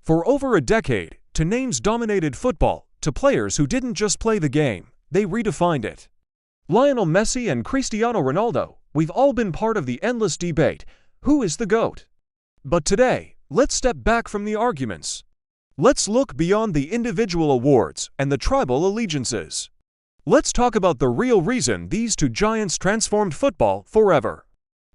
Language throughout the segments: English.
For over a decade, to names dominated football, to players who didn't just play the game, they redefined it. Lionel Messi and Cristiano Ronaldo, we've all been part of the endless debate, who is the GOAT? But today, let's step back from the arguments. Let's look beyond the individual awards and the tribal allegiances. Let's talk about the real reason these two giants transformed football forever.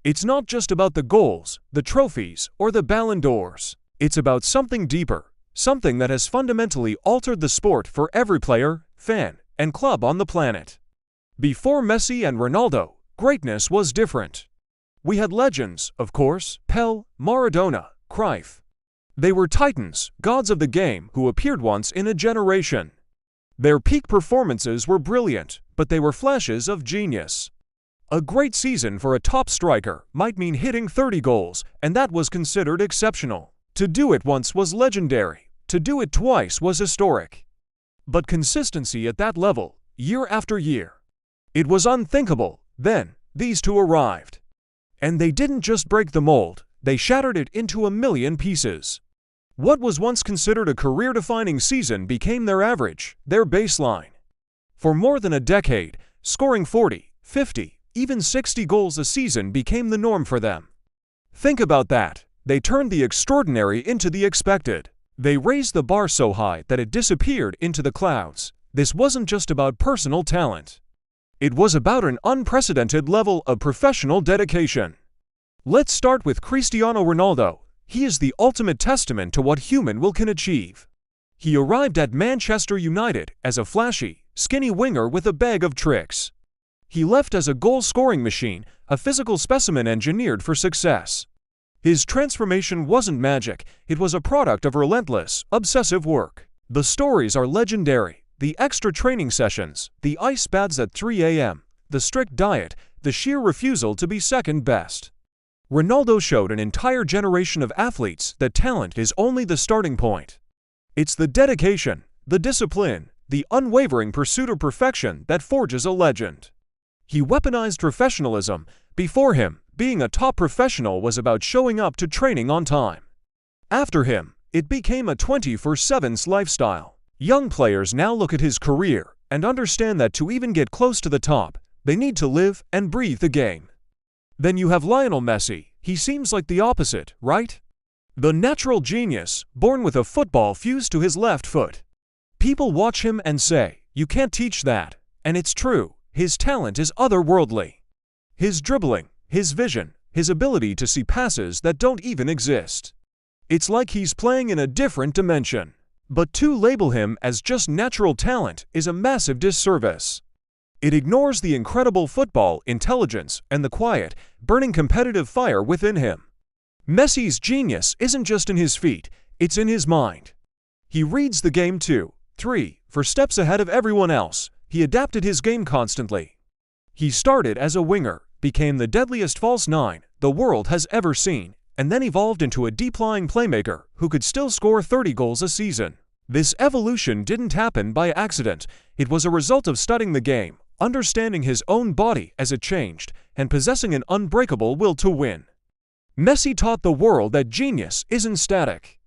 It's not just about the goals, the trophies, or the Ballon d'Ors. It's about something deeper, something that has fundamentally altered the sport for every player, fan, and club on the planet. Before Messi and Ronaldo, greatness was different. We had legends, of course, Pelé, Maradona, Cruyff. They were titans, gods of the game who appeared once in a generation. Their peak performances were brilliant, but they were flashes of genius. A great season for a top striker might mean hitting 30 goals, and that was considered exceptional. To do it once was legendary. To do it twice was historic. But consistency at that level, year after year, it was unthinkable. Then, these two arrived. And they didn't just break the mold, they shattered it into a million pieces. What was once considered a career-defining season became their average, their baseline. For more than a decade, scoring 40, 50, even 60 goals a season became the norm for them. Think about that. They turned the extraordinary into the expected. They raised the bar so high that it disappeared into the clouds. This wasn't just about personal talent. It was about an unprecedented level of professional dedication. Let's start with Cristiano Ronaldo. He is the ultimate testament to what human will can achieve. He arrived at Manchester United as a flashy, skinny winger with a bag of tricks. He left as a goal-scoring machine, a physical specimen engineered for success. His transformation wasn't magic, it was a product of relentless, obsessive work. The stories are legendary. The extra training sessions, the ice baths at 3 a.m., the strict diet, the sheer refusal to be second best. Ronaldo showed an entire generation of athletes that talent is only the starting point. It's the dedication, the discipline, the unwavering pursuit of perfection that forges a legend. He weaponized professionalism. Before him, being a top professional was about showing up to training on time. After him, it became a 24/7 lifestyle. Young players now look at his career and understand that to even get close to the top, they need to live and breathe the game. Then you have Lionel Messi. He seems like the opposite, right? The natural genius, born with a football fused to his left foot. People watch him and say, "You can't teach that." And it's true, his talent is otherworldly. His dribbling, his vision, his ability to see passes that don't even exist. It's like he's playing in a different dimension. But to label him as just natural talent is a massive disservice. It ignores the incredible football intelligence and the quiet, burning competitive fire within him. Messi's genius isn't just in his feet, it's in his mind. He reads the game 2, 3, 4 steps ahead of everyone else. He adapted his game constantly. He started as a winger, became the deadliest false nine the world has ever seen, and then evolved into a deep-lying playmaker who could still score 30 goals a season. This evolution didn't happen by accident. It was a result of studying the game, understanding his own body as it changed, and possessing an unbreakable will to win. Messi taught the world that genius isn't static.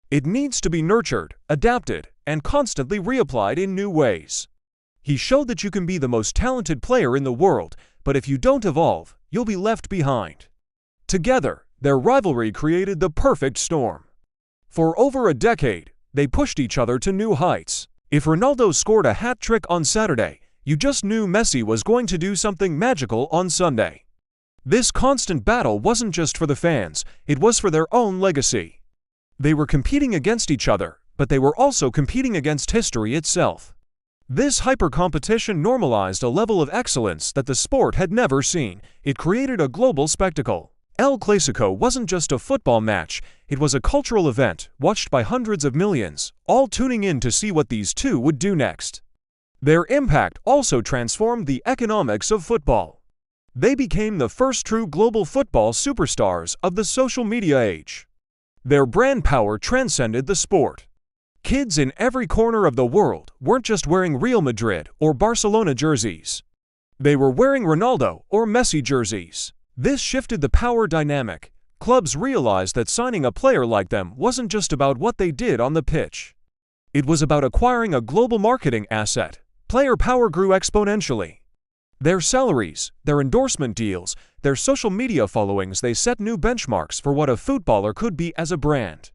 It needs to be nurtured, adapted, and constantly reapplied in new ways. He showed that you can be the most talented player in the world, but if you don't evolve, you'll be left behind. Together, their rivalry created the perfect storm. For over a decade, they pushed each other to new heights. If Ronaldo scored a hat-trick on Saturday, you just knew Messi was going to do something magical on Sunday. This constant battle wasn't just for the fans, it was for their own legacy. They were competing against each other, but they were also competing against history itself. This hyper-competition normalized a level of excellence that the sport had never seen. It created a global spectacle. El Clasico wasn't just a football match, it was a cultural event, watched by hundreds of millions, all tuning in to see what these two would do next. Their impact also transformed the economics of football. They became the first true global football superstars of the social media age. Their brand power transcended the sport. Kids in every corner of the world weren't just wearing Real Madrid or Barcelona jerseys. They were wearing Ronaldo or Messi jerseys. This shifted the power dynamic. clubs realized that signing a player like them wasn't just about what they did on the pitch. It was about acquiring a global marketing asset. Player power grew exponentially. Their salaries, their endorsement deals, their social media followings, they set new benchmarks for what a footballer could be as a brand.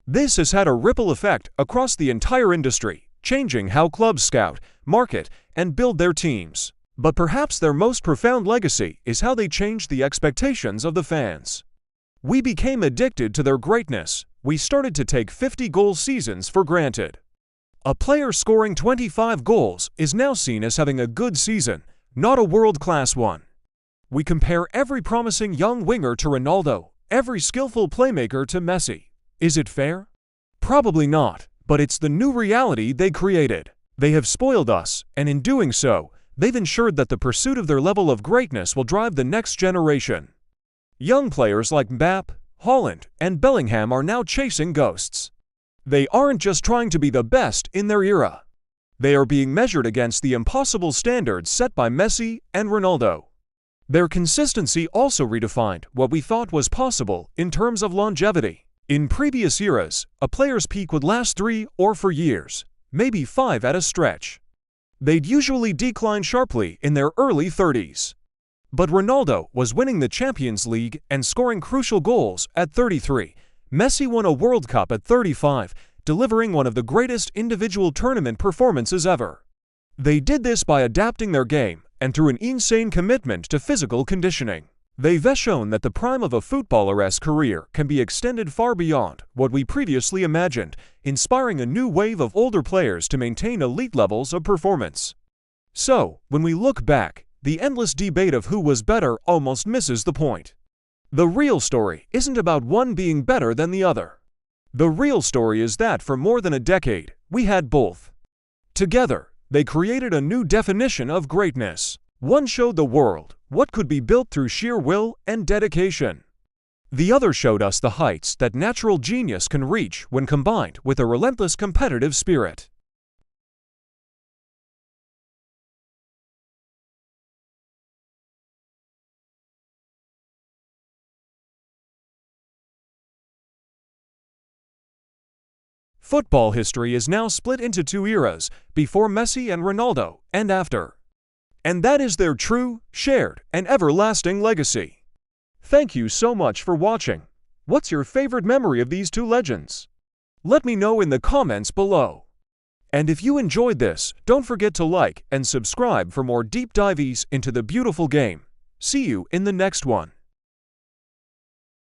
This has had a ripple effect across the entire industry, changing how clubs scout, market, and build their teams. But perhaps their most profound legacy is how they changed the expectations of the fans. We became addicted to their greatness. We started to take 50-goal seasons for granted. A player scoring 25 goals is now seen as having a good season, not a world-class one. We compare every promising young winger to Ronaldo, every skillful playmaker to Messi. Is it fair? Probably not, but it's the new reality they created. They have spoiled us, and in doing so, they've ensured that the pursuit of their level of greatness will drive the next generation. Young players like Mbappe, Haaland, and Bellingham are now chasing ghosts. They aren't just trying to be the best in their era. They are being measured against the impossible standards set by Messi and Ronaldo. Their consistency also redefined what we thought was possible in terms of longevity. In previous eras, a player's peak would last 3 or 4 years, maybe 5 at a stretch. They'd usually decline sharply in their early 30s. But Ronaldo was winning the Champions League and scoring crucial goals at 33. Messi won a World Cup at 35, delivering one of the greatest individual tournament performances ever. They did this by adapting their game and through an insane commitment to physical conditioning. They've shown that the prime of a footballer's career can be extended far beyond what we previously imagined, inspiring a new wave of older players to maintain elite levels of performance. So, when we look back, the endless debate of who was better almost misses the point. The real story isn't about one being better than the other. The real story is that for more than a decade, we had both. Together, they created a new definition of greatness. One showed the world what could be built through sheer will and dedication. The other showed us the heights that natural genius can reach when combined with a relentless competitive spirit. Football history is now split into 2 eras, before Messi and Ronaldo, and after. And that is their true, shared, and everlasting legacy. Thank you so much for watching. What's your favorite memory of these 2 legends? Let me know in the comments below. And if you enjoyed this, don't forget to like and subscribe for more deep dives into the beautiful game. See you in the next one.